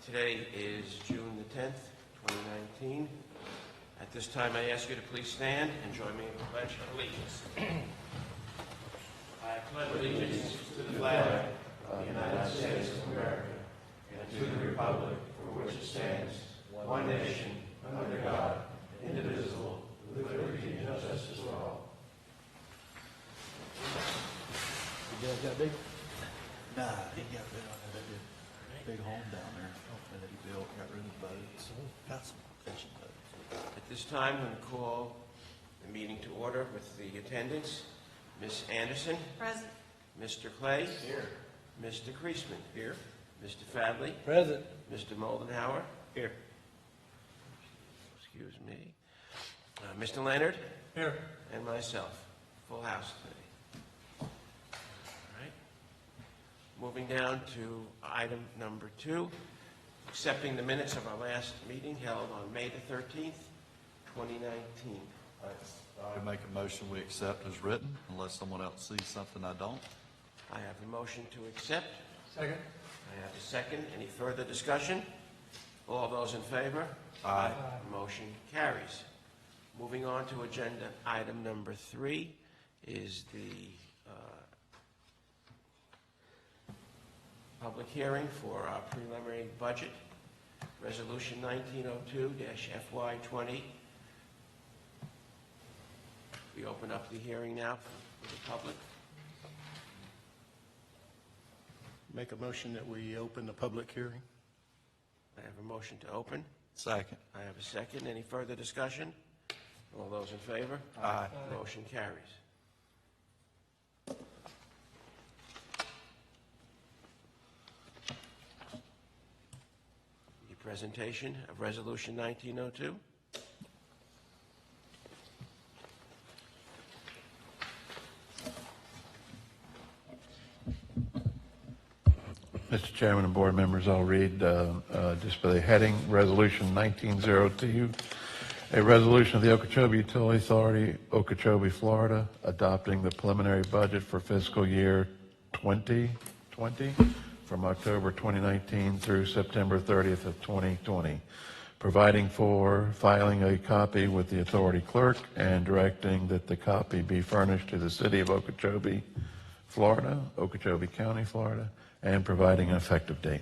Today is June the 10th, 2019. At this time, I ask you to please stand and join me in the Pledge of Allegiance. I pledge allegiance to the flag of the United States of America and to the republic for which it stands, one nation, under God, indivisible, with liberty and justice for all. You guys got big? Nah, he got rid of that big home down there that he built, got rid of the boats. Got some fishing boats. At this time, I'm going to call the meeting to order with the attendants. Ms. Anderson. Present. Mr. Clay. Here. Mr. Kreisman. Here. Mr. Fadley. Present. Mr. Moldenhauer. Here. Excuse me. Mr. Leonard. Here. And myself. Full house today. All right. Moving down to item number 2, accepting the minutes of our last meeting held on May the 13th, 2019. I make a motion we accept as written, unless someone else sees something I don't. I have a motion to accept. Second. I have a second. Any further discussion? All those in favor? Aye. Motion carries. Moving on to agenda item number 3 is the public hearing for our preliminary budget, Resolution 1902-FY20. We open up the hearing now for the public. Make a motion that we open the public hearing. I have a motion to open. Second. I have a second. Any further discussion? All those in favor? Aye. Motion carries. The presentation of Resolution 1902. Mr. Chairman and board members, I'll read just by the heading, Resolution 1902, a resolution of the Okeechobee Utility Authority, Okeechobee, Florida, adopting the preliminary budget for fiscal year 2020 from October 2019 through September 30th of 2020, providing for filing a copy with the authority clerk and directing that the copy be furnished to the city of Okeechobee, Florida, Okeechobee County, Florida, and providing an effective date.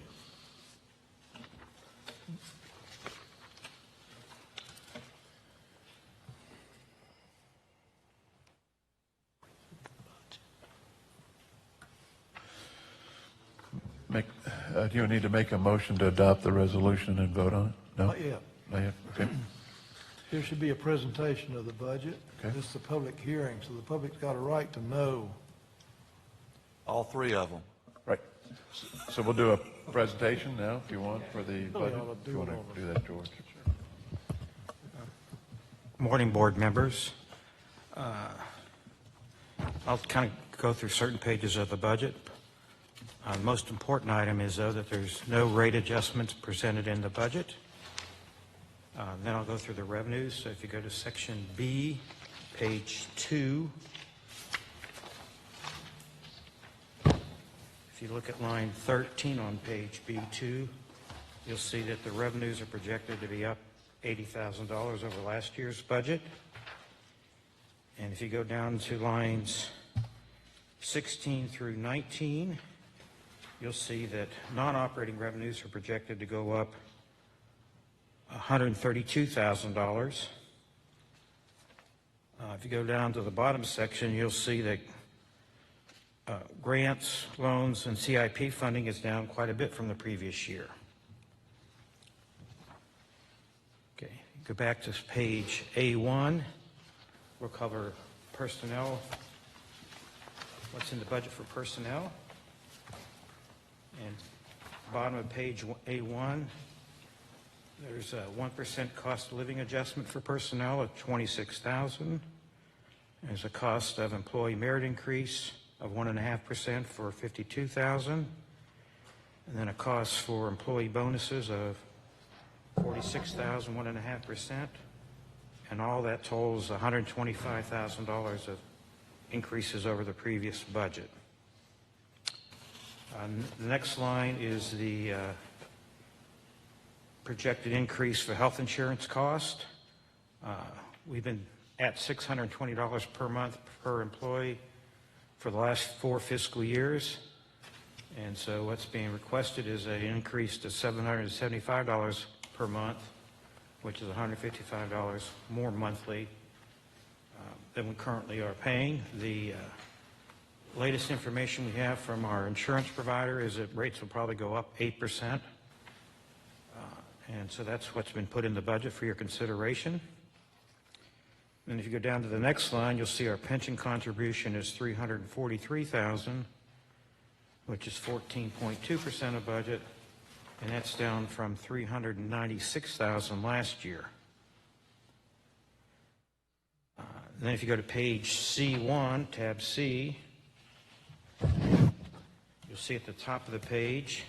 Do you need to make a motion to adopt the resolution and vote on it? No? Not yet. Not yet? Okay. There should be a presentation of the budget. Okay. This is a public hearing, so the public's got a right to know. All three of them. Right. So we'll do a presentation now, if you want, for the budget. ought to If you want do it to do that, George. Morning, board members. I'll kind of go through certain pages of the budget. The most important item is, though, that there's no rate adjustments presented in the budget. Then I'll go through the revenues. So if you go to section B, page 2, if you look at line 13 on page B2, you'll see that the revenues are projected to be up $80,000 over last year's budget. And if you go down to lines 16 through 19, you'll see that non-operating revenues are projected to go up $132,000. If you go down to the bottom section, you'll see that grants, loans, and CIP funding is down quite a bit from the previous year. Okay, go back to page A1. We'll cover personnel, what's in the budget for personnel. And bottom of page A1, there's a 1% cost of living adjustment for personnel of $26,000. There's a cost of employee merit increase of 1.5% for $52,000. And then a cost for employee bonuses of $46,000, 1.5%. And all that totals $125,000 of increases over the previous budget. The next line is the projected increase for health insurance cost. We've been at $620 per month per employee for the last 4 fiscal years. And so what's being requested is an increase to $775 per month, which is $155 more monthly than we currently are paying. The latest information we have from our insurance provider is that rates will probably go up 8%. And so that's what's been put in the budget for your consideration. And if you go down to the next line, you'll see our pension contribution is $343,000, which is 14.2% of budget, and that's down from $396,000 last year. Then if you go to page C1, tab C, you'll see at the top of the page,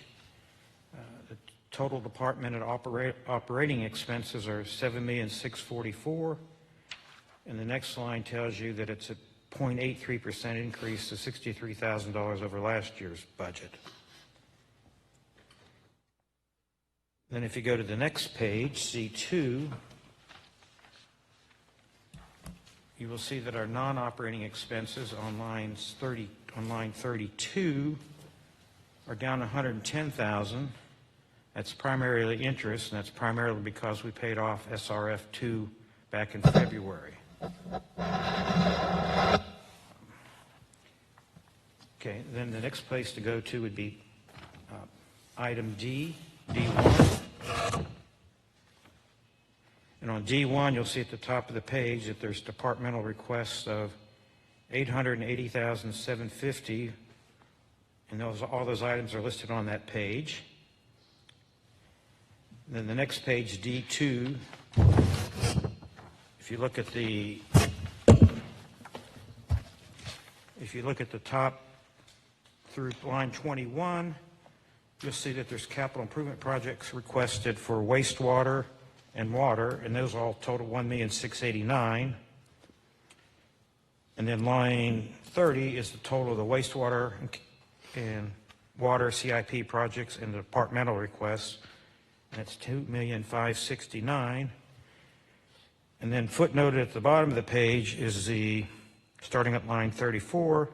the total department and operating expenses are $7,644,000, and the next line tells you that it's a 0.83% increase to $63,000 over last year's budget. Then if you go to the next page, C2, you will see that our non-operating expenses on line 32 are down $110,000. That's primarily interest, and that's primarily because we paid off SRF2 back in February. Okay, then the next place to go to would be item D, D1. And on D1, you'll see at the top of the page that there's departmental requests of $880,750, and all those items are listed on that page. And then the next page, D2, if you look at the top through line 21, you'll see that there's capital improvement projects requested for wastewater and water, and those all total $1,689,000. And then line 30 is the total of the wastewater and water CIP projects and the departmental requests. That's $2,569,000. And then footnoted at the bottom of the page is starting at line 34,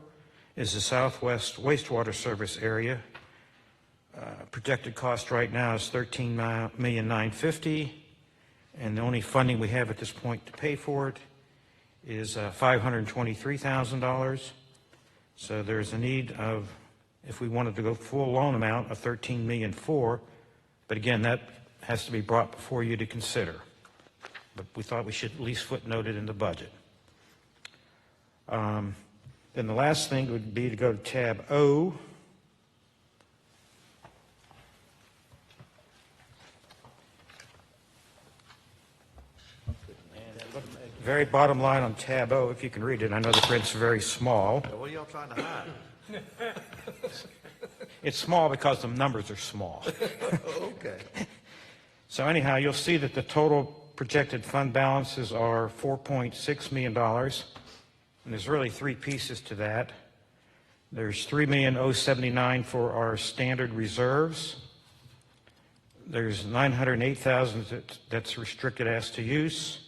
is the Southwest Wastewater Service area. Projected cost right now is $13,950,000, and the only funding we have at this point to pay for it is $523,000. So there's a need of, if we wanted to go full loan amount, of $13,400,000, but again, that has to be brought before you to consider. But we thought we should at least footnote it in the budget. Then the last thing would be to go to tab O. Very bottom line on tab O, if you can read it. I know the print's very small. What are y'all trying to hide? It's small because the numbers are small. Okay. So anyhow, you'll see that the total projected fund balances are $4.6 million. And there's really 3 pieces to that. There's $3,079,000 for our standard reserves. There's $908,000 that's restricted as to use.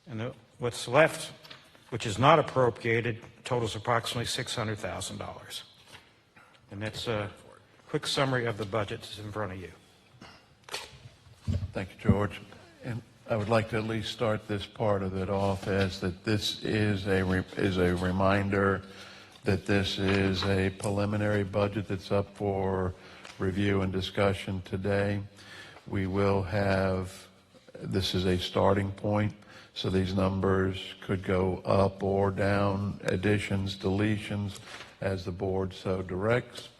And what's left, which is not appropriated, totals approximately $600,000. And that's a quick summary of the budget that's in front of you. Thank you, George. And I would like to at least start this part of it off as that this is a reminder that this is a preliminary budget that's up for review and discussion today. We will have, this is a starting point, so these numbers could go up or down, additions, deletions, as the board so directs.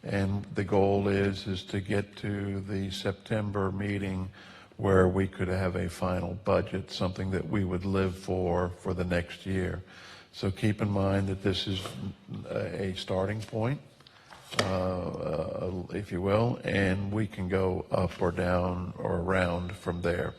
And the goal is to get to the September meeting where we could have a final budget, something that we would live for the next year. So keep in mind that this is a starting point, if you will, and we can go up or down or around from there.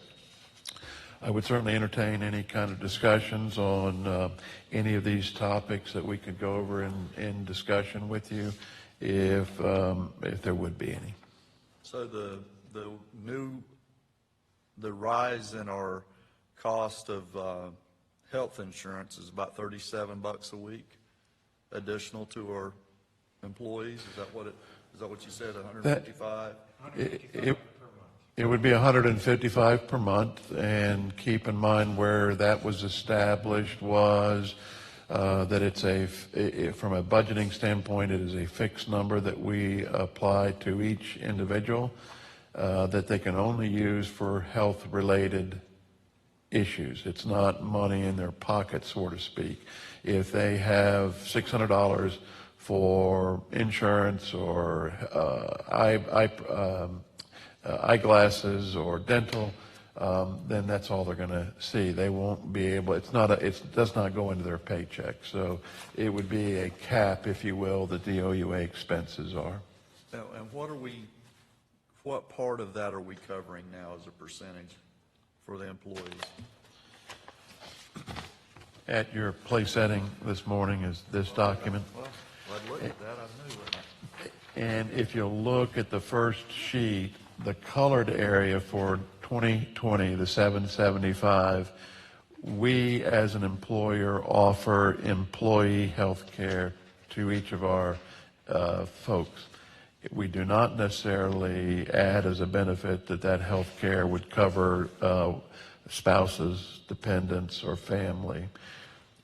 I would certainly entertain any kind of discussions on any of these topics that we could go over in discussion with you, if there would be any. So the new the rise in our cost of health insurance is about $37 a week additional to our employees. Is that what you said, 155? It would be 155 per month, and keep in mind where that was established was that it's from a budgeting standpoint, it is a fixed number that we apply to each individual that they can only use for health-related issues. It's not money in their pocket, so to speak. If they have $600 for insurance or eyeglasses or dental, then that's all they're going to see. They won't be able, it does not go into their paycheck. So it would be a cap, if you will, that the OUA expenses are. Now, and what part of that are we covering now as a percentage for the employees? At your place setting this morning is this document. Well, I'd look at that, I knew it. And if you look at the first sheet, the colored area for 2020, the 775, we as an employer offer employee health care to each of our folks. We do not necessarily add as a benefit that health care would cover spouses, dependents, or family.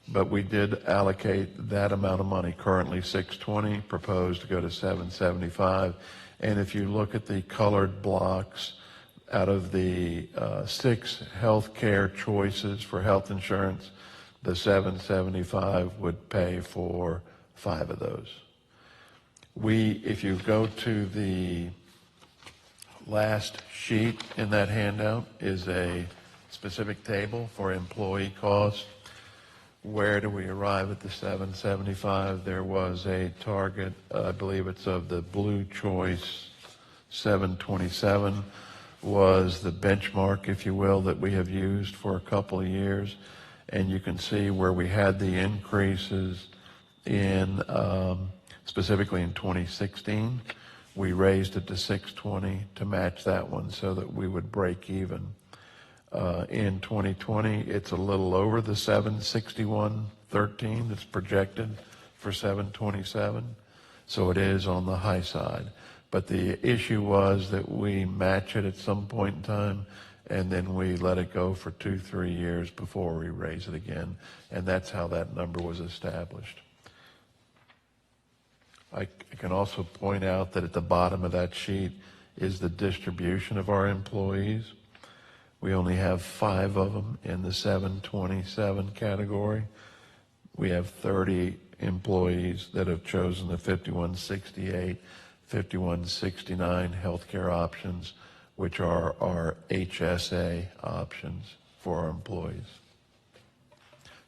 But we did allocate that amount of money, currently $620, proposed to go to $775. And if you look at the colored blocks, out of the 6 health care choices for health insurance, the $775 would pay for 5 of those. If you go to the last sheet in that handout, is a specific table for employee costs. Where do we arrive at the 775? There was a target, I believe it's of the blue choice, 727 was the benchmark, if you will, that we have used for a couple of years. And you can see where we had the increases in, specifically in 2016. We raised it to 620 to match that one so that we would break even. In 2020, it's a little over the 761.13 that's projected for 727, so it is on the high side. But the issue was that we match it at some point in time, and then we let it go for 2-3 years before we raise it again, and that's how that number was established. I can also point out that at the bottom of that sheet is the distribution of our employees. We only have 5 of them in the 727 category. We have 30 employees that have chosen the 5168, 5169 healthcare options, which are our HSA options for our employees.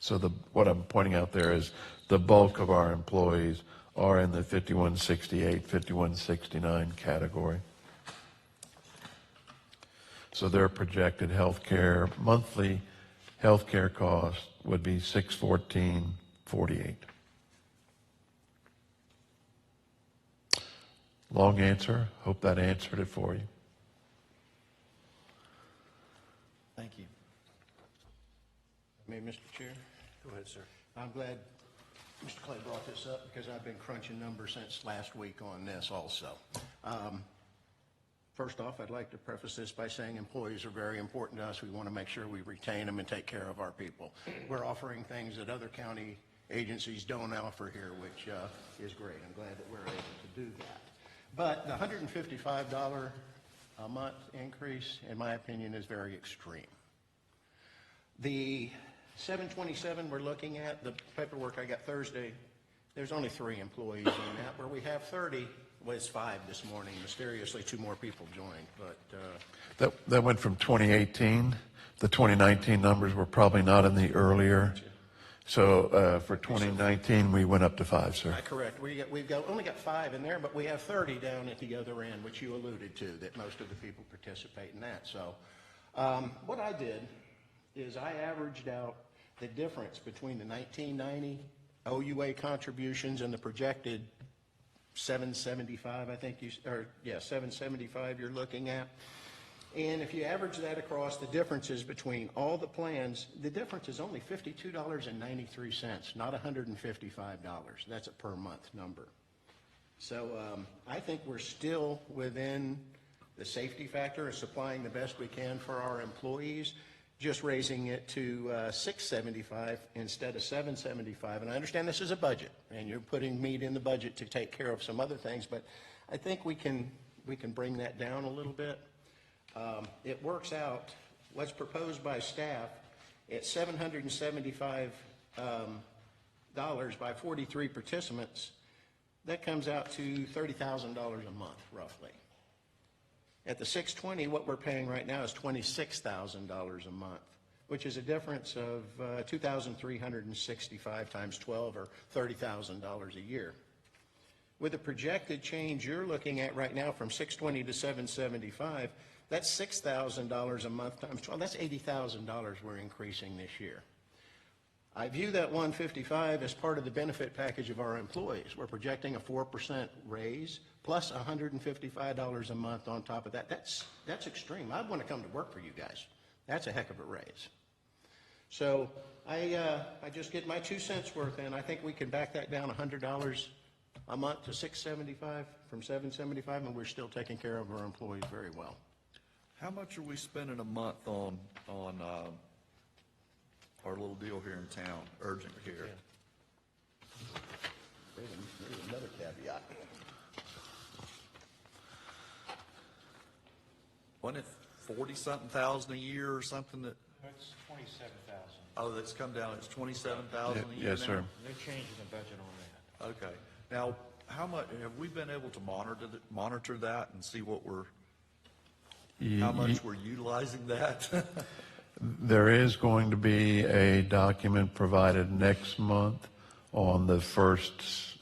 So what I'm pointing out there is the bulk of our employees are in the 5168, 5169 category. So their projected healthcare, monthly healthcare cost would be $614.48. Long answer. Hope that answered it for you. Thank you. May, Mr. Chair? Go ahead, sir. I'm glad Mr. Clay brought this up because I've been crunching numbers since last week on this also. First off, I'd like to preface this by saying employees are very important to us. We want to make sure we retain them and take care of our people. We're offering things that other county agencies don't offer here, which is great. I'm glad that we're able to do that. But the $155 a month increase, in my opinion, is very extreme. The 727 we're looking at, the paperwork I got Thursday, there's only 3 employees in that. Where we have 30, was 5 this morning. Mysteriously, 2 more people joined, but That went from 2018. The 2019 numbers were probably not in the earlier. So for 2019, we went up to 5, sir. correct. We've only got 5 in there, but we have 30 down at the other end, which you alluded to, that most of the people participate in that. So what I did is I averaged out the difference between the 1990 OUA contributions and the projected 775, I think 775 you're looking at. And if you average that across the differences between all the plans, the difference is only $52.93, not $155. That's a per month number. So I think we're still within the safety factor of supplying the best we can for our employees, just raising it to $675 instead of $775. And I understand this is a budget, and you're putting meat in the budget to take care of some other things, but I think we can bring that down a little bit. It works out, what's proposed by staff, at $775 by 43 participants. That comes out to $30,000 a month, roughly. At the 620, what we're paying right now is $26,000 a month, which is a difference of $2,365 times 12, or $30,000 a year. With the projected change you're looking at right now from 620 to 775, that's $6,000 a month times 12. That's $80,000 we're increasing this year. I view that 155 as part of the benefit package of our employees. We're projecting a 4% raise plus $155 a month on top of that. That's extreme. I want to come to work for you guys. That's a heck of a raise. So I just get my 2 cents worth in. I think we can back that down $100 a month to $675 from $775, and we're still taking care of our employees very well. How much are we spending a month on our little deal here in town, urgent care? There's another caveat. Wasn't it 40-something thousand a year or something that, It's 27,000. oh, that's come down, it's 27,000 a year Yes, now? sir. They're changing the budget on that. Okay. Now, how much, have we been able to monitor that and see what how much we're utilizing that? There is going to be a document provided next month on the first,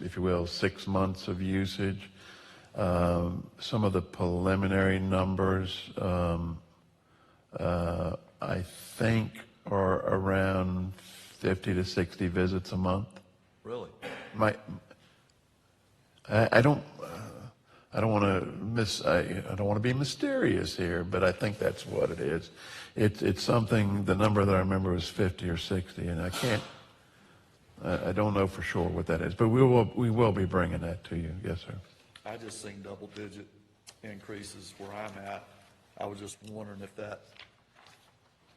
if you will, 6 months of usage. Some of the preliminary numbers, I think, are around 50 to 60 visits a month. Really? I don't want to be mysterious here, but I think that's what it is. It's something. The number that I remember was 50 or 60, and I don't know for sure what that is, but we will be bringing that to you. Yes, sir. I just seen double-digit increases where I'm at. I was just wondering if that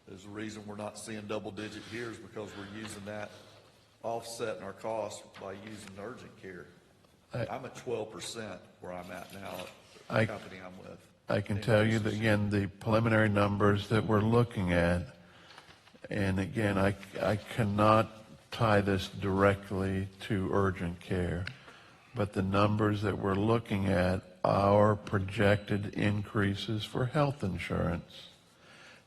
is the reason we're not seeing double-digit here is because we're using that offsetting our costs by using urgent care. I'm at 12% where I'm at now at the company I'm with. I can tell you that, again, the preliminary numbers that we're looking at, and again, I cannot tie this directly to urgent care, but the numbers that we're looking at, our projected increases for health insurance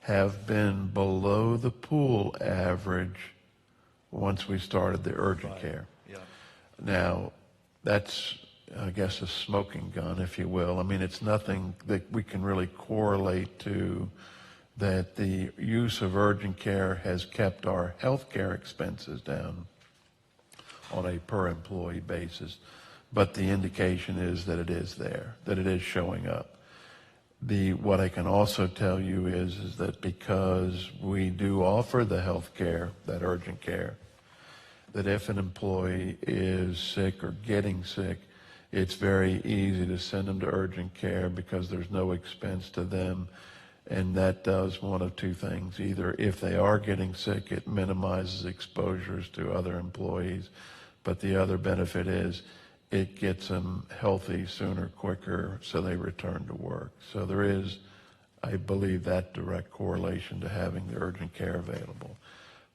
have been below the pool average once we started the urgent care. Yeah. Now, that's, I guess, a smoking gun, if you will. I mean, it's nothing that we can really correlate to that the use of urgent care has kept our health care expenses down on a per employee basis. But the indication is that it is there, that it is showing up. What I can also tell you is that because we do offer the health care, that urgent care, that if an employee is sick or getting sick, it's very easy to send them to urgent care because there's no expense to them. And that does one of two things. Either if they are getting sick, it minimizes exposures to other employees. But the other benefit is it gets them healthy sooner, quicker, so they return to work. So there is, I believe, that direct correlation to having the urgent care available.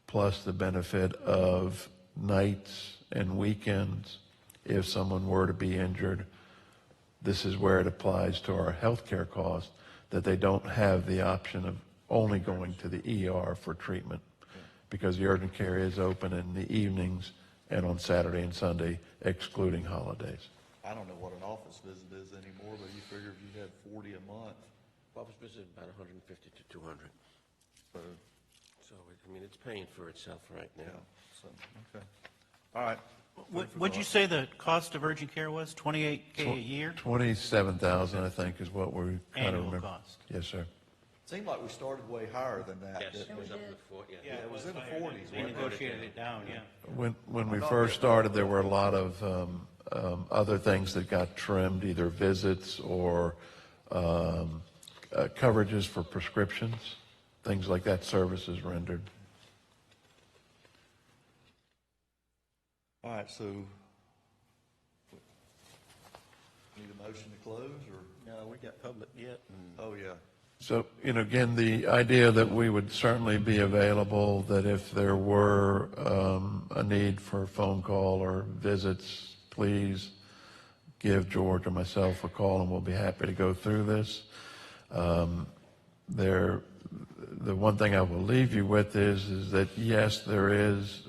Plus the benefit of nights and weekends. If someone were to be injured, this is where it applies to our health care costs, that they don't have the option of only going to the ER for treatment, because the urgent care is open in the evenings and on Saturday and Sunday, excluding holidays. I don't know what an office visit is anymore, but you figure if you had 40 a month. Office visit about 150 to 200. So, I mean, it's paying for itself right now. yeah, so, okay. All right. What'd you say the cost of urgent care was? $28K a year? 27,000, I think, is what we kind of Annual remember. cost. Yes, sir. Seemed like we started way higher than that. Yes, didn't it we? was up to the four, yeah. Yeah, it was in the 40s. They wasn't it? negotiated it down, yeah. When we first started, there were a lot of other things that got trimmed, either visits or coverages for prescriptions, things like that, services rendered. All right, so need a motion to close, or, No, we got public yet, and oh, yeah. So, again, the idea that we would certainly be available, that if there were a need for a phone call or visits, please give George or myself a call, and we'll be happy to go through this. The one thing I will leave you with is that, yes, there is,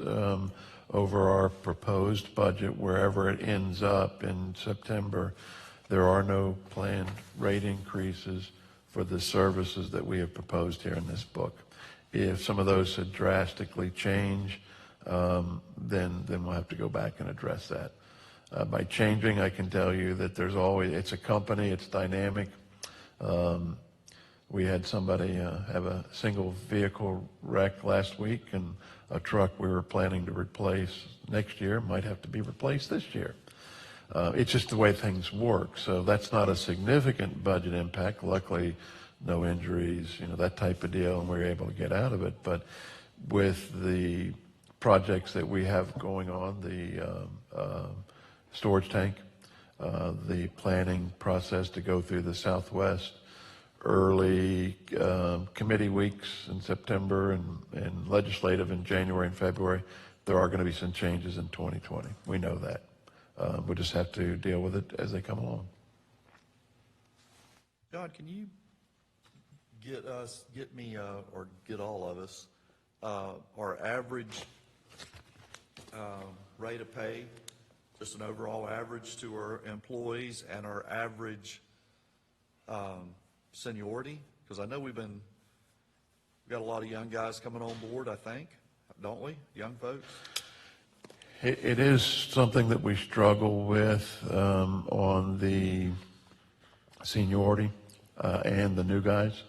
over our proposed budget, wherever it ends up in September, there are no planned rate increases for the services that we have proposed here in this book. If some of those had drastically changed, then we'll have to go back and address that. By changing, I can tell you that there's always, it's a company, it's dynamic. We had somebody have a single vehicle wreck last week, and a truck we were planning to replace next year might have to be replaced this year. It's just the way things work. So that's not a significant budget impact. Luckily, no injuries, that type of deal, and we were able to get out of it. But with the projects that we have going on, the storage tank, the planning process to go through the Southwest, early committee weeks in September and legislative in January and February, there are going to be some changes in 2020. We know that. We'll just have to deal with it as they come along. John, can you get me, or get all of us, our average rate of pay, just an overall average to our employees, and our average seniority? Because I know we've got a lot of young guys coming on board, I think, don't we? Young folks? It is something that we struggle with on the seniority and the new guys,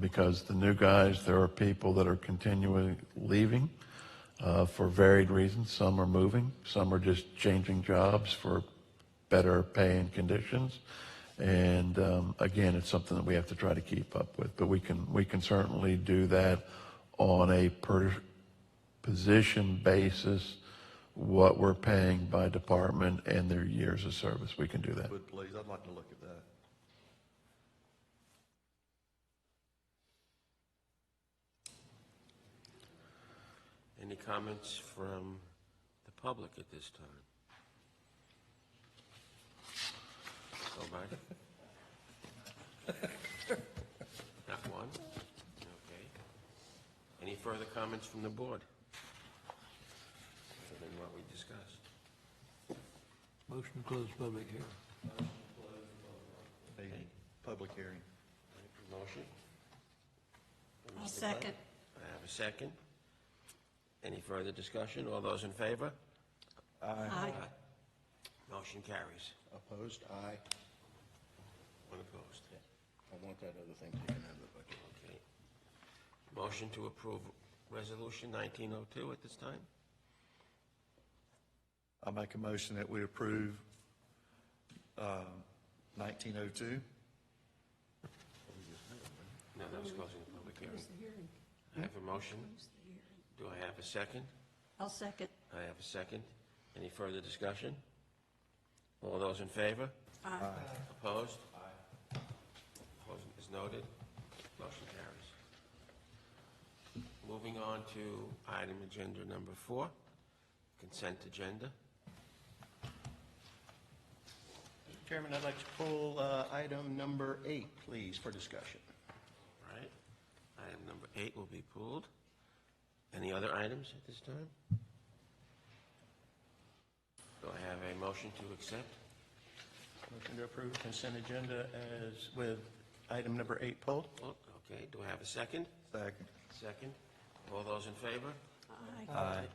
because the new guys, there are people that are continually leaving for varied reasons. Some are moving, some are just changing jobs for better pay and conditions. And again, it's something that we have to try to keep up with, but we can certainly do that on a per position basis, what we're paying by department and their years of service. We can do that. Would please, I'd like to look at that. Any comments from the public at this time? Nobody? Not one? Okay. Any further comments from the board? Other than what we discussed? Motion to close public hearing. A public hearing. Motion? I'll second. I have a second. Any further discussion? All those in favor? Aye. Motion carries. opposed, aye. One opposed. I want that other thing taken out of the budget. Okay. Motion to approve Resolution 1902 at this time? I make a motion that we approve 1902. No, that was closing the public hearing. I have a motion. Do I have a second? I'll second. I have a second. Any further discussion? All those in favor? Aye. Opposed? Opposed is noted. Motion carries. Moving on to item agenda number 4, consent agenda. Mr. Chairman, I'd like to pull item number 8, please, for discussion. All right. Item number 8 will be pulled. Any other items at this time? Do I have a motion to accept? Motion to approve consent agenda as with item number 8 pulled. Oh, okay. Do I have a second? Second. Second. All those in favor? Aye. Aye.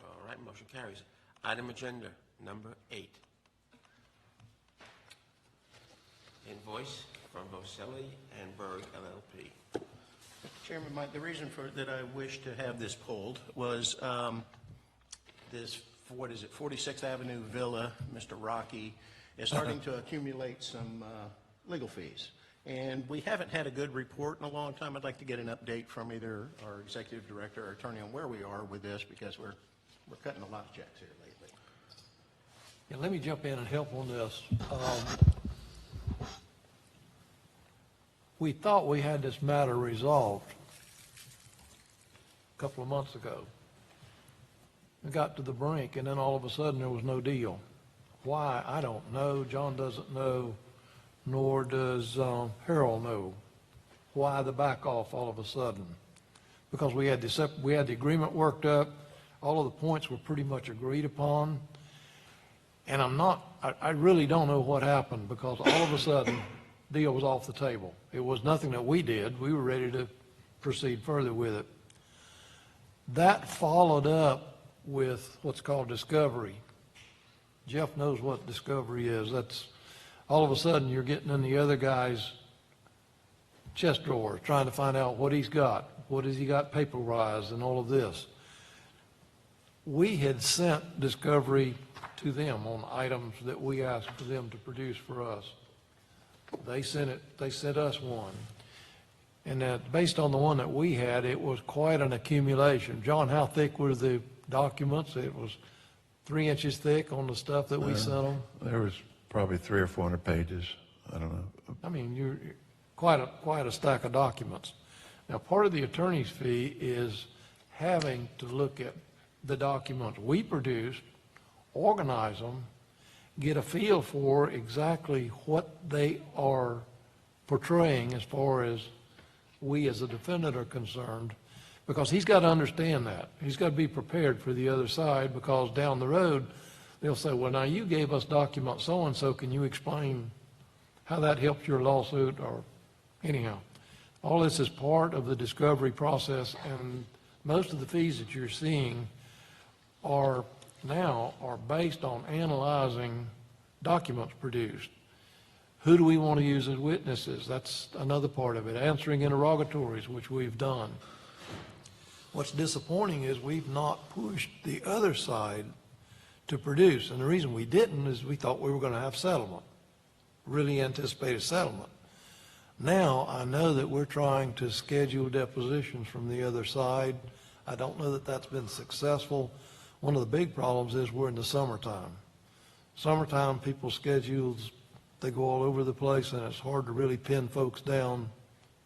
All right, motion carries. Item agenda number 8. Invoice from Boselli and Berg LLP. Chairman, the reason that I wish to have this pulled was this, what is it, 46th Avenue Villa, Mr. Rocky, is starting to accumulate some legal fees. And we haven't had a good report in a long time. I'd like to get an update from either our executive director or attorney on where we are with this, because we're cutting a lot of checks here lately. Yeah, let me jump in and help on this. We thought we had this matter resolved a couple of months ago. We got to the brink, and then all of a sudden there was no deal. Why, I don't know. John doesn't know, nor does Harold know why the back off all of a sudden. Because we had the agreement worked up, all of the points were pretty much agreed upon, and I really don't know what happened, because all of a sudden, deal was off the table. It was nothing that we did. We were ready to proceed further with it. That followed up with what's called discovery. Jeff knows what discovery is. That's all of a sudden you're getting in the other guy's chest drawer, trying to find out what he's got, what has he got paper-wise, and all of this. We had sent discovery to them on items that we asked for them to produce for us. They sent us one. And that, based on the one that we had, it was quite an accumulation. John, how thick were the documents? It was 3 inches thick on the stuff that we sent them. There was probably 300 or 400 pages. I don't know. I mean, you're quite a stack of documents. Now, part of the attorney's fee is having to look at the documents we produced, organize them, get a feel for exactly what they are portraying as far as we as a defendant are concerned, because he's got to understand that. He's got to be prepared for the other side, because down the road, they'll say, well, now you gave us document so-and-so, can you explain how that helped your lawsuit? Or anyhow, all this is part of the discovery process, and most of the fees that you're seeing are based on analyzing documents produced. Who do we want to use as witnesses? That's another part of it. Answering interrogatories, which we've done. What's disappointing is we've not pushed the other side to produce. And the reason we didn't is we thought we were going to have settlement, really anticipated settlement. Now I know that we're trying to schedule depositions from the other side. I don't know that that's been successful. One of the big problems is we're in the summertime. Summertime, people's schedules, they go all over the place, and it's hard to really pin folks down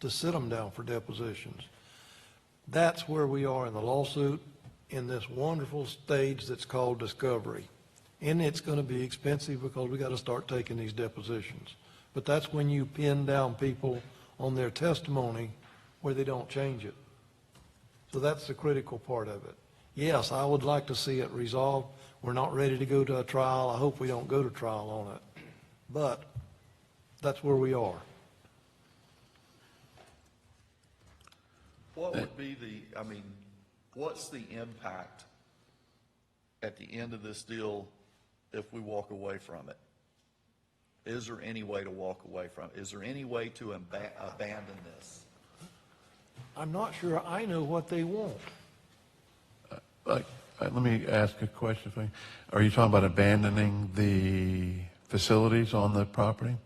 to sit them down for depositions. That's where we are in the lawsuit, in this wonderful stage that's called discovery. And it's going to be expensive because we got to start taking these depositions. But that's when you pin down people on their testimony where they don't change it. So that's the critical part of it. Yes, I would like to see it resolved. We're not ready to go to a trial. I hope we don't go to trial on it. But that's where we are. What would be what's the impact at the end of this deal if we walk away from it? Is there any way to walk away from it? Is there any way to abandon this? I'm not sure I know what they want. Let me ask a question for you. Are you talking about abandoning the facilities on the property?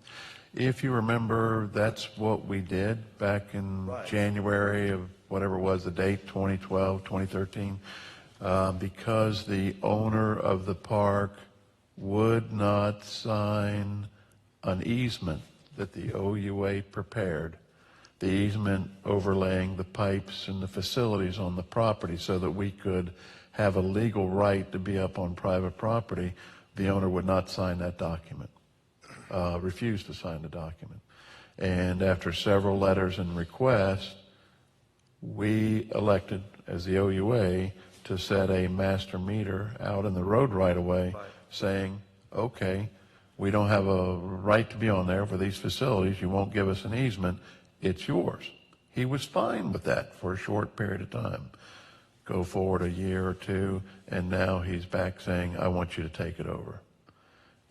If you remember, that's what we did back in January of whatever it was, the date, 2012, 2013, because the owner of the park would not sign an easement that the OUA prepared, the easement overlaying the pipes and the facilities on the property so that we could have a legal right to be up on private property. The owner would not sign that document, refused to sign the document. And after several letters and requests, we elected as the OUA to set a master meter out in the road right away, saying, okay, we don't have a right to be on there for these facilities. You won't give us an easement. It's yours. He was fine with that for a short period of time. Go forward a year or two, and now he's back saying, I want you to take it over.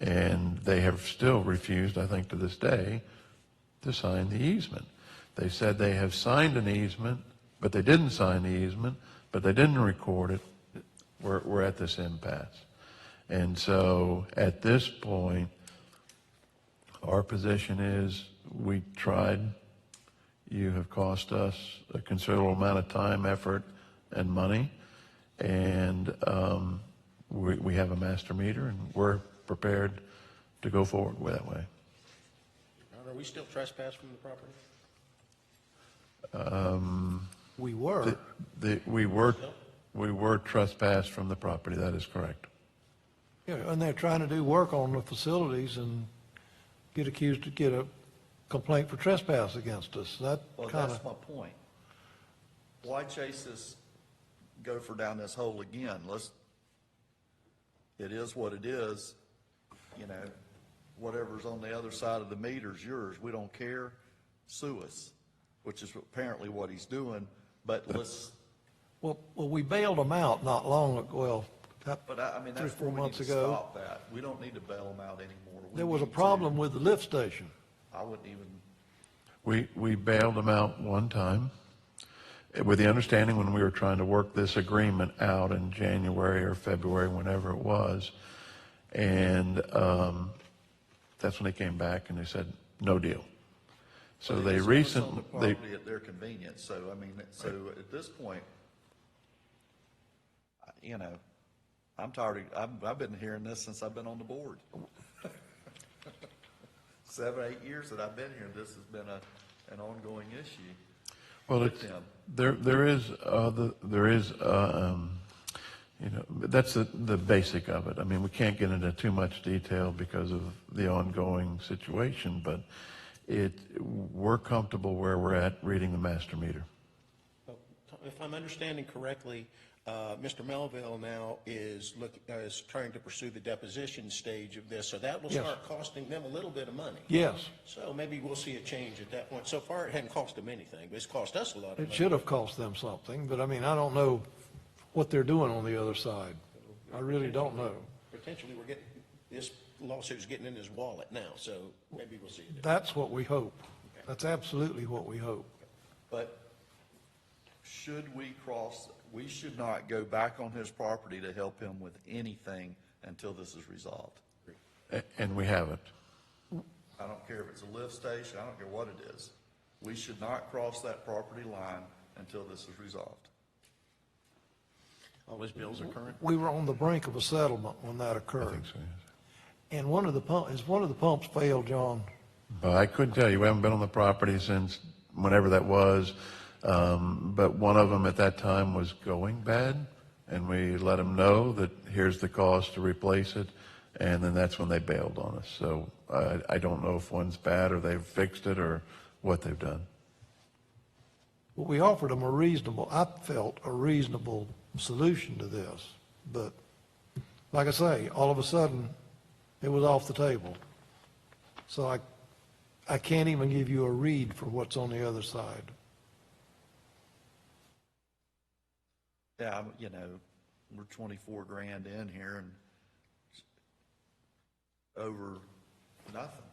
And they have still refused, I think to this day, to sign the easement. They said they have signed an easement but they didn't sign the easement, but they didn't record it, we're at this impasse. And so at this point, our position is we tried. You have cost us a considerable amount of time, effort, and money. And we have a master meter, and we're prepared to go forward with that way. Are we still trespassed from the property? We were. We were trespassed from the property, that is correct. Yeah, and they're trying to do work on the facilities and get a complaint for trespass against us. That Well, kind that's of, my point. Why chase this, down this hole again? It is what it is, whatever's on the other side of the meter's yours. We don't care, sue us, which is apparently what he's doing, but well, we bailed them out not long ago, well, but I mean, 3 or that's 4 where we need months to ago. stop that. We don't need to bail them out anymore. There was a problem with the lift station. I wouldn't even, We bailed them out one time with the understanding when we were trying to work this agreement out in January or February, whenever it was. And that's when they came back and they said, no deal. So But they it's on recently, the property at their convenience, so, I mean, so at this point, I'm tired I've been hearing this since I've been on the board. 7, 8 years that I've been here, this has been an ongoing issue. well, with it's, them. there is, that's the basic of it. I mean, we can't get into too much detail because of the ongoing situation, but we're comfortable where we're at reading the master meter. If I'm understanding correctly, Mr. Melville now is trying to pursue the deposition stage of this, so that will Yes. start costing them a little bit of money. Yes, So maybe we'll see a change at that point. So far, it hadn't cost them anything, but it's cost us a lot of it money. should have cost them something, but I mean, I don't know what they're doing on the other side. I really don't know. Potentially, this lawsuit's getting in his wallet now, so maybe we'll see it. That's what we hope. That's absolutely what we hope. But we should not go back on his property to help him with anything until this is resolved. And we haven't. I don't care if it's a lift station, I don't care what it is. We should not cross that property line until this is resolved. All his bills are current? We were on the brink of a settlement when that I occurred. think so, yes. And one of the pumps failed, John? But I couldn't tell you, we haven't been on the property since whenever that was. But one of them at that time was going bad, and we let them know that here's the cost to replace it, and then that's when they bailed on us. So I don't know if one's bad or they've fixed it or what they've done. Well, we offered them I felt a reasonable solution to this, but like I say, all of a sudden, it was off the table. So I can't even give you a read for what's on the other side. Yeah, we're 24 grand in here and over nothing.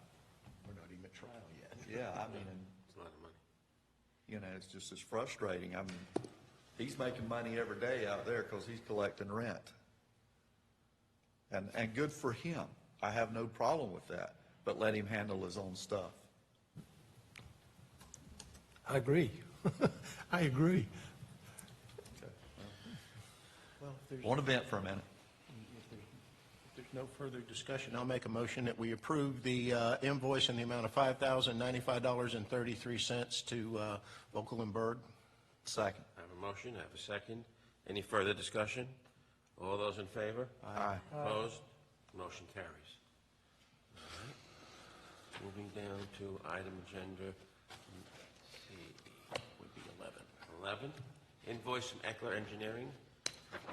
We're not even at trial yet. Yeah, I mean, it's a lot of money. It's frustrating. I mean, he's making money every day out there because he's collecting rent. And good for him. I have no problem with that, but let him handle his own stuff. I agree. I agree. Well, if Want to vent for a minute? there's no further discussion, I'll make a motion that we approve the invoice in the amount of $5,095.33 to Vocal and Berg. Second. I have a motion, I have a second. Any further discussion? All those in favor? Aye. Opposed? Motion carries. All right. Moving down to item agenda, C, would be 11. 11, invoice from Eckler Engineering.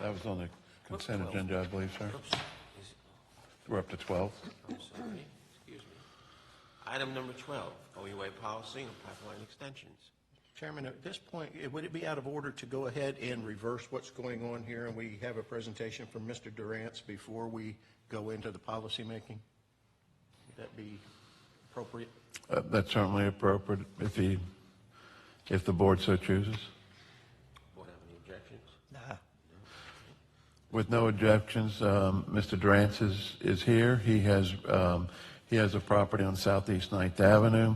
That was on the consent agenda, I believe, sir. Oops, is- We're up to 12. I'm sorry, excuse me. Item number 12, OUA policy and pipeline extensions. Chairman, at this point, would it be out of order to go ahead and reverse what's going on here, and we have a presentation from Mr. Durantz before we go into the policy making? Would that be appropriate? That's certainly appropriate if the board so chooses. With no objections, Mr. Durant is here. He has a property on Southeast Ninth Avenue.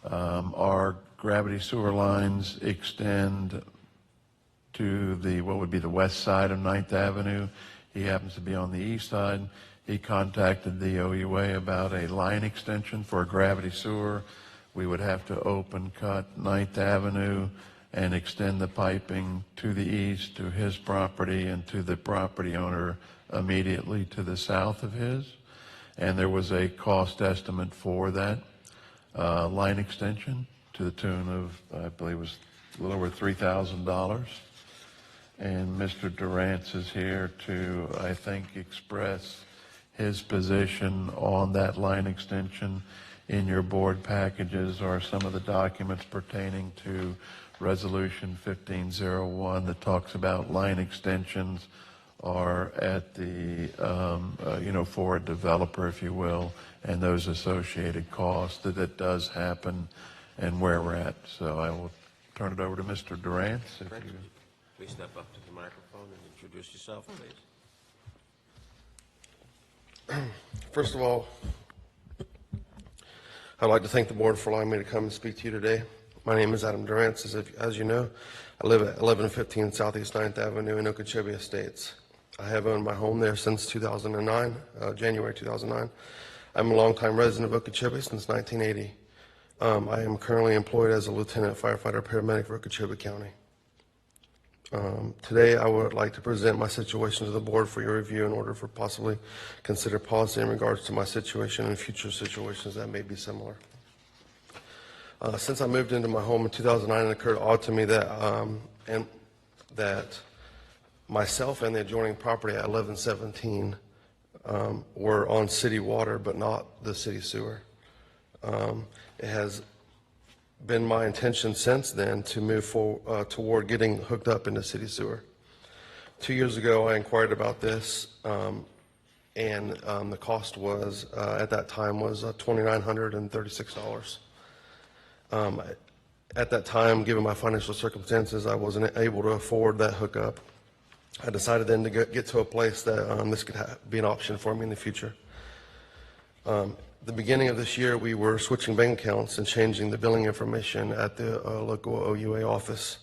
Our gravity sewer lines extend to what would be the west side of Ninth Avenue. He happens to be on the east side. He contacted the OUA about a line extension for a gravity sewer. We would have to open cut Ninth Avenue and extend the piping to the east to his property and to the property owner immediately to the south of his. And there was a cost estimate for that line extension to the tune of, I believe it was a little over $3,000. And Mr. Durant is here to, I think, express his position on that line extension. In your board packages are some of the documents pertaining to Resolution 1501 that talks about line extensions are at the, for a developer, if you will, and those associated costs that does happen and where we're at. So I will turn it over to Mr. Durant. If you... Please step up to the microphone and introduce yourself, please. First of all, I'd like to thank the board for allowing me to come and speak to you today. My name is Adam Durant. As you know, I live at 1115 Southeast 9th Avenue in Okeechobee Estates. I have owned my home there since 2009, January 2009. I'm a longtime resident of Okeechobee since 1980. I am currently employed as a lieutenant firefighter paramedic for Okeechobee County. Today, I would like to present my situation to the board for your review in order for possibly consider policy in regards to my situation and future situations that may be similar. Since I moved into my home in 2009, it occurred odd to me that myself and the adjoining property at 1117 were on city water, but not the city sewer. It has been my intention since then to move toward getting hooked up into city sewer. 2 years ago, I inquired about this, and the cost was, at that time, was $2,936. At that time, given my financial circumstances, I wasn't able to afford that hookup. I decided then to get to a place that this could be an option for me in the future. The beginning of this year, we were switching bank accounts and changing the billing information at the local OUA office.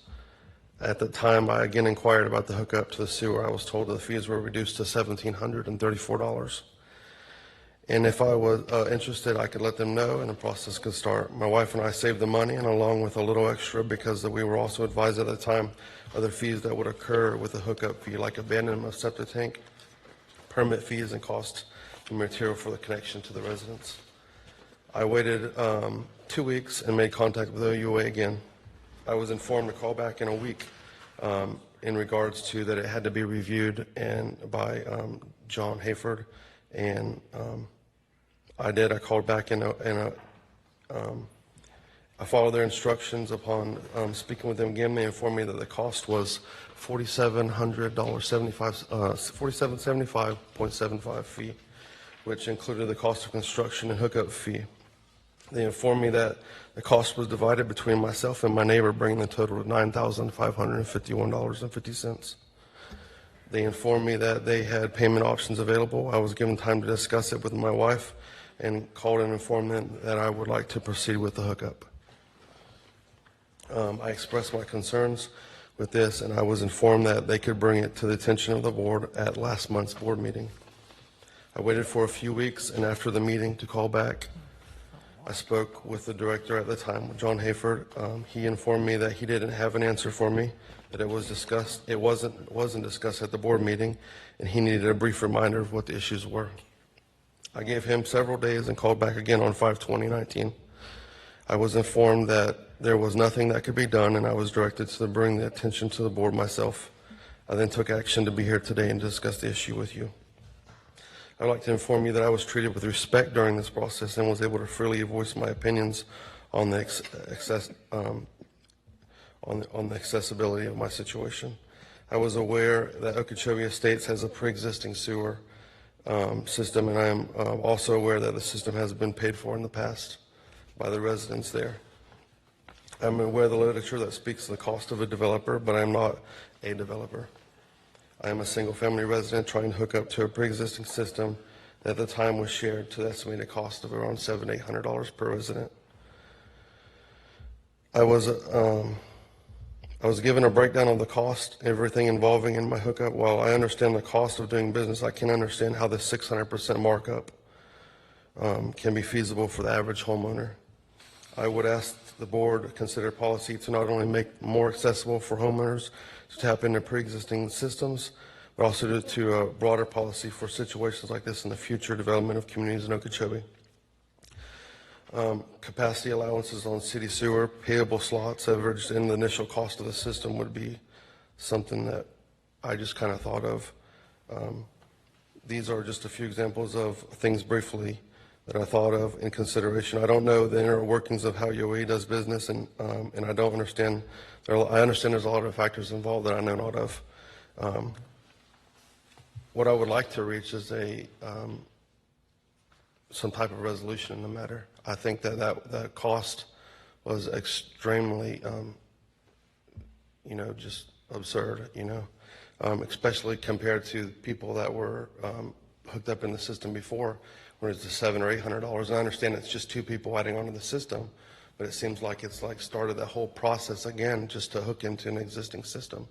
At the time, I again inquired about the hookup to the sewer. I was told the fees were reduced to $1,734. And if I was interested, I could let them know and the process could start. My wife and I saved the money, and along with a little extra, because we were also advised at the time other fees that would occur with a hookup fee, like abandonment of septic tank, permit fees, and cost of material for the connection to the residents. I waited 2 weeks and made contact with OUA again. I was informed to call back in a week in regards to that it had to be reviewed and by John Hayford, and I did. I called back I followed their instructions upon speaking with them again. They informed me that the cost was $4,775.75 fee, which included the cost of construction and hookup fee. They informed me that the cost was divided between myself and my neighbor, bringing the total to $9,551.50. They informed me that they had payment options available. I was given time to discuss it with my wife and called and informed them that I would like to proceed with the hookup. I expressed my concerns with this, and I was informed that they could bring it to the attention of the board at last month's board meeting. I waited for a few weeks, and after the meeting to call back, I spoke with the director at the time, John Hayford. He informed me that he didn't have an answer for me, that it was discussed. It wasn't discussed at the board meeting, and he needed a brief reminder of what the issues were. I gave him several days and called back again on 5/20/19. I was informed that there was nothing that could be done, and I was directed to bring the attention to the board myself. I then took action to be here today and discuss the issue with you. I'd like to inform you that I was treated with respect during this process and was able to freely voice my opinions on the accessibility of my situation. I was aware that Okeechobee Estates has a pre-existing sewer system, and I am also aware that the system has been paid for in the past by the residents there. I'm aware of the literature that speaks to the cost of a developer, but I'm not a developer. I am a single-family resident trying to hook up to a pre-existing system that at the time was shared to the estimated cost of around $700 to $800 per resident. I was given a breakdown of the cost, everything involving in my hookup. While I understand the cost of doing business, I can understand how the 600% markup can be feasible for the average homeowner. I would ask the board to consider policy to not only make more accessible for homeowners to tap into pre-existing systems, but also to a broader policy for situations like this in the future development of communities in Okeechobee. Capacity allowances on city sewer, payable slots averaged in the initial cost of the system would be something that I just kind of thought of. These are just a few examples of things briefly that I thought of in consideration. I don't know the inner workings of how UOE does business, and I don't understand. I understand there's a lot of factors involved that I know not of. What I would like to reach is some type of resolution in the matter. I think that cost was extremely, just absurd, especially compared to people that were hooked up in the system before, when it's the $700 or $800. And I understand it's just two people adding onto the system, but it seems like it's like started the whole process again just to hook into an existing system.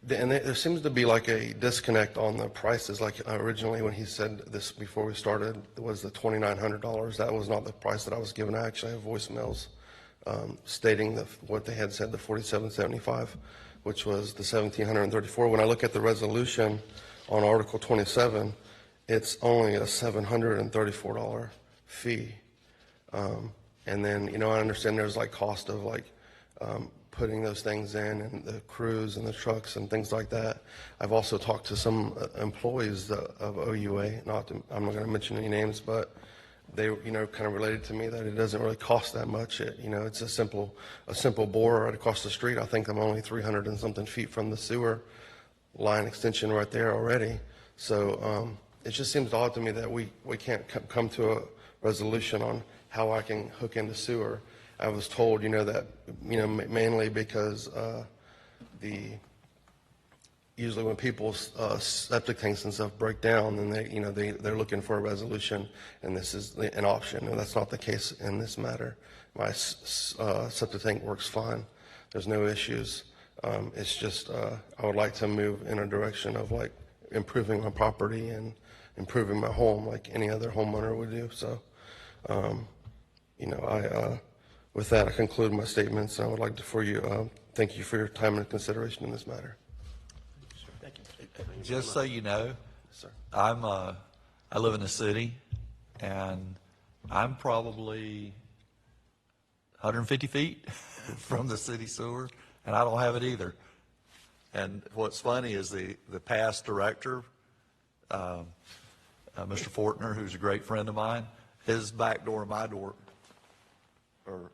And there seems to be like a disconnect on the prices. Like originally when he said this before we started, it was the $2,900. That was not the price that I was given. I actually have voicemails stating what they had said, the $4,775, which was the $1,734. When I look at the resolution on Article 27, it's only a $734 fee. And then, I understand there's like cost of putting those things in and the crews and the trucks and things like that. I've also talked to some employees of OUA. I'm not going to mention any names, but they, kind of related to me that it doesn't really cost that much. It's a simple bore right across the street. I think I'm only 300 and something feet from the sewer line extension right there already. So it just seems odd to me that we can't come to a resolution on how I can hook into sewer. I was told, that, mainly because usually when people's septic tanks and stuff break down, then they're looking for a resolution, and this is an option. And that's not the case in this matter. My septic tank works fine. There's no issues. It's just I would like to move in a direction of improving my property and improving my home like any other homeowner would do. So, with that, I conclude my statements, and I would like to thank you for your time and consideration in this matter. Thank you. Just so you know, Sir. I live in the city, and I'm probably 150 feet from the city sewer, and I don't have it either. And what's funny is the past director, Mr. Fortner, who's a great friend of mine, his back door and my door are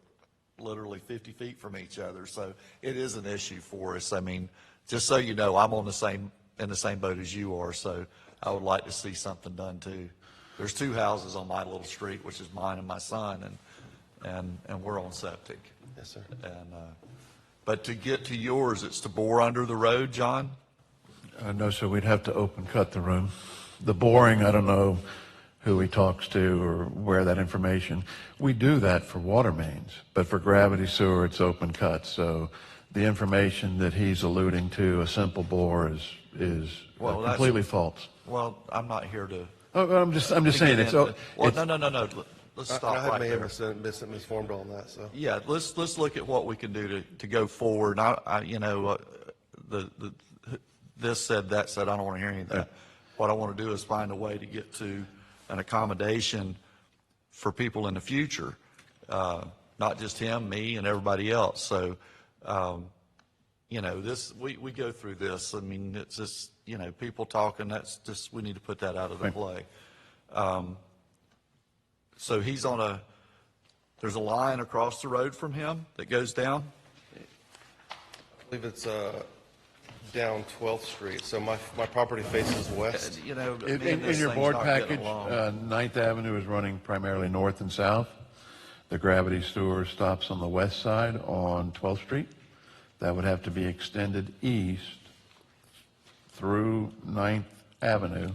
literally 50 feet from each other. So it is an issue for us. I mean, just so you know, I'm in the same boat as you are. So I would like to see something done too. There's two houses on my little street, which is mine and my son, and we're on septic. Yes, sir. And but to get to yours, it's to bore under the road, John? No, sir, we'd have to open cut the room. The boring, I don't know who he talks to or where that information. We do that for water mains, but for gravity sewer, it's open cut. So the information that he's alluding to, a simple bore, is completely false. Well, I'm not here to. Oh, I'm just saying it's. No. Let's stop I right may there. have been misinformed on that. So Yeah, let's look at what we can do to go forward. This said, that said, I don't want to hear any of that. What I want to do is find a way to get to an accommodation for people in the future, not just him, me, and everybody else. So, we go through this. I mean, it's just, people talking, that's just, we need to put that out of the play. So he's there's a line across the road from him that goes down? I believe it's down 12th Street. So my property faces west. In your board package, 9th Avenue is running primarily north and south. The gravity sewer stops on the west side on 12th Street. That would have to be extended east through 9th Avenue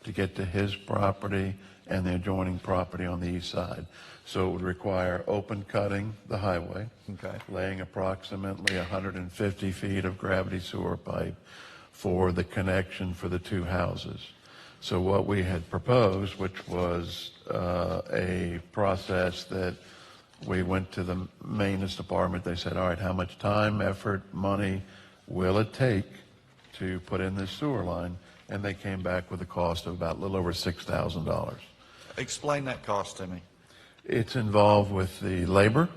to get to his property and the adjoining property on the east side. So it would require open cutting the highway, Okay. laying approximately 150 feet of gravity sewer pipe for the connection for the two houses. So what we had proposed, which was a process that we went to the maintenance department, they said, all right, how much time, effort, money will it take to put in this sewer line? And they came back with a cost of about a little over $6,000. Explain that cost to me. It's involved with the labor,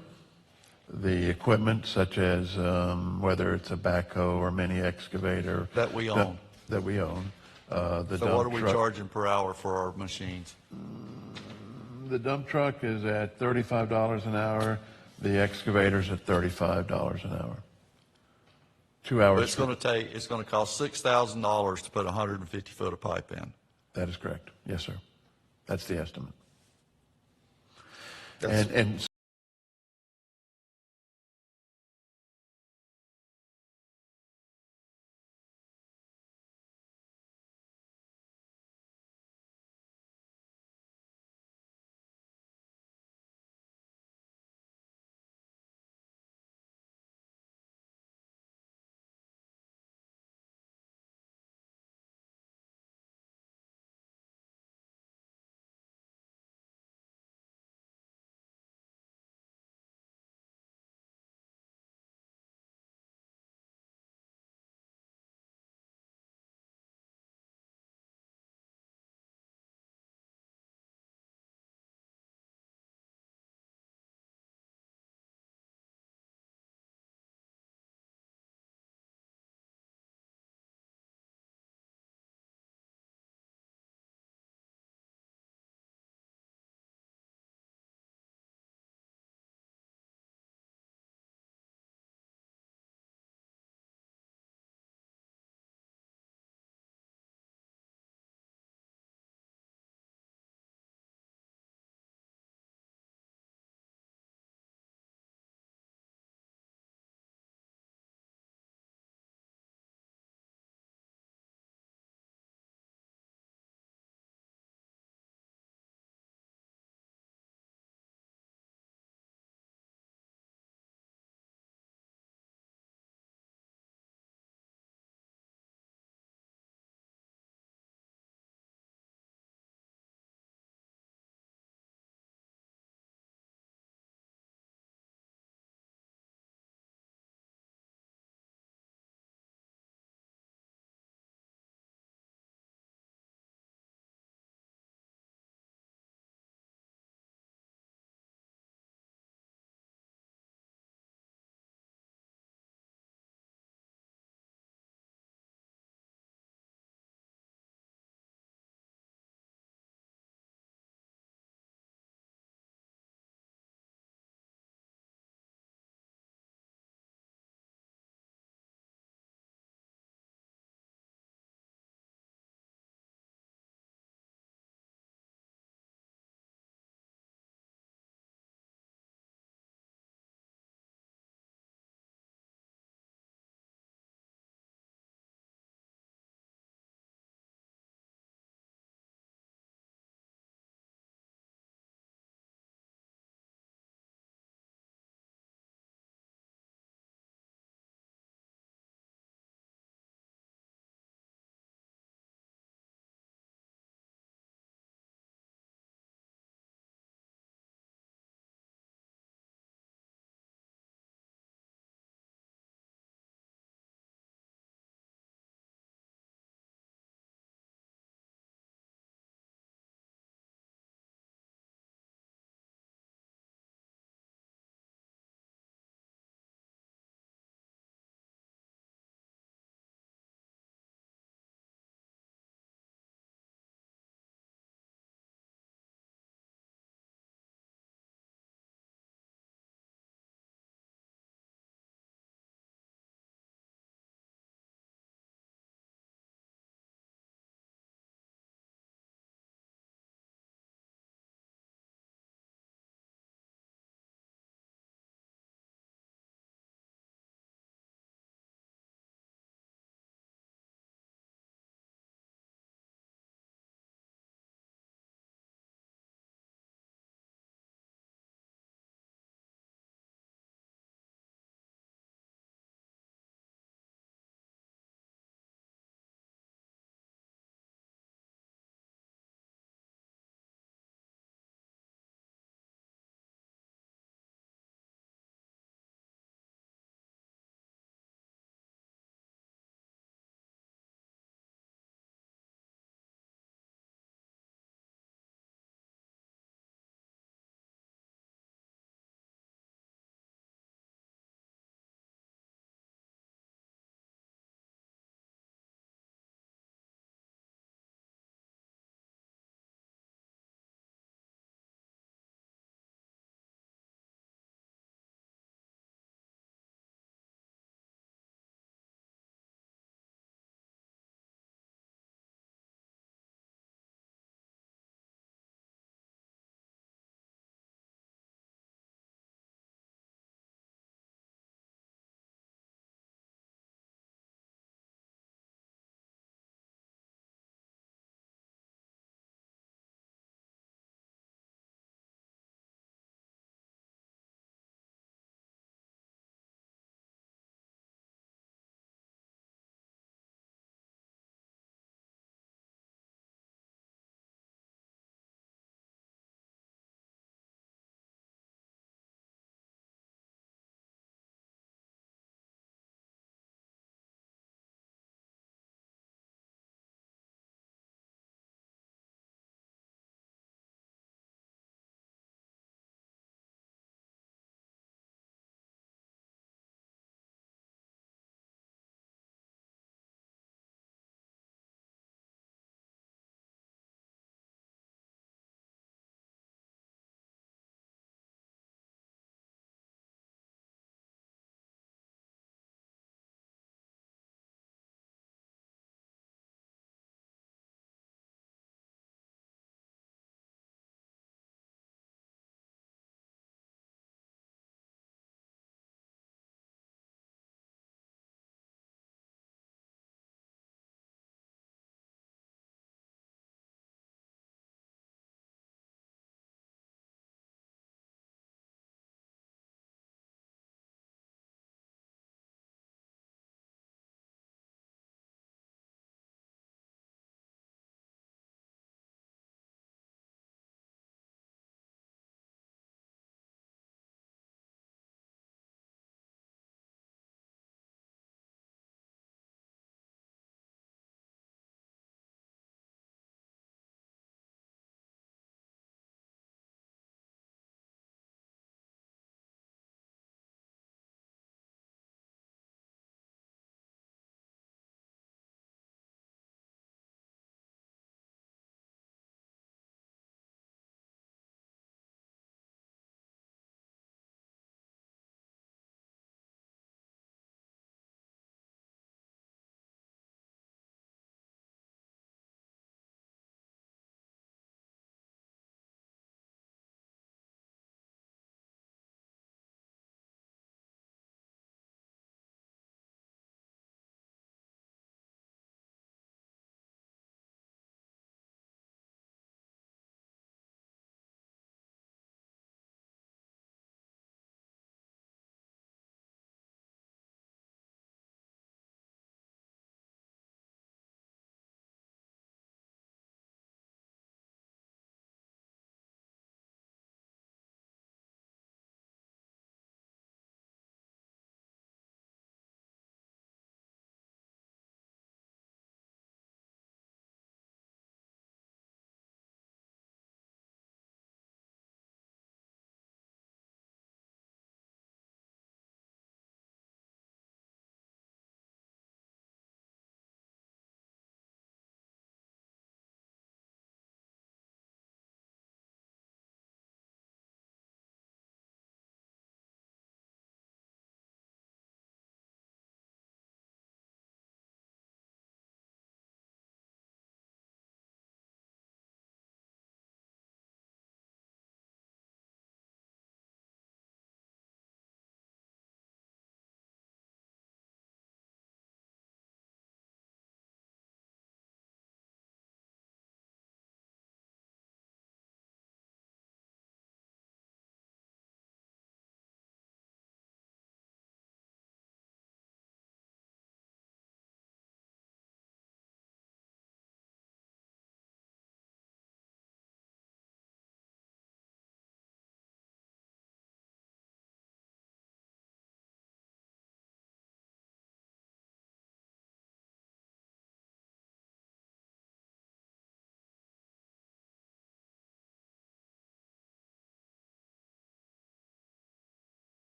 the equipment such as whether it's a backhoe or mini excavator. That we own. That we own. The So what are dump we truck- charging per hour for our machines? The dump truck is at $35 an hour. The excavator's at $35 an hour. 2 hours. It's going to cost $6,000 to put 150 foot of pipe in. That is correct. Yes, sir. That's the estimate. That's- And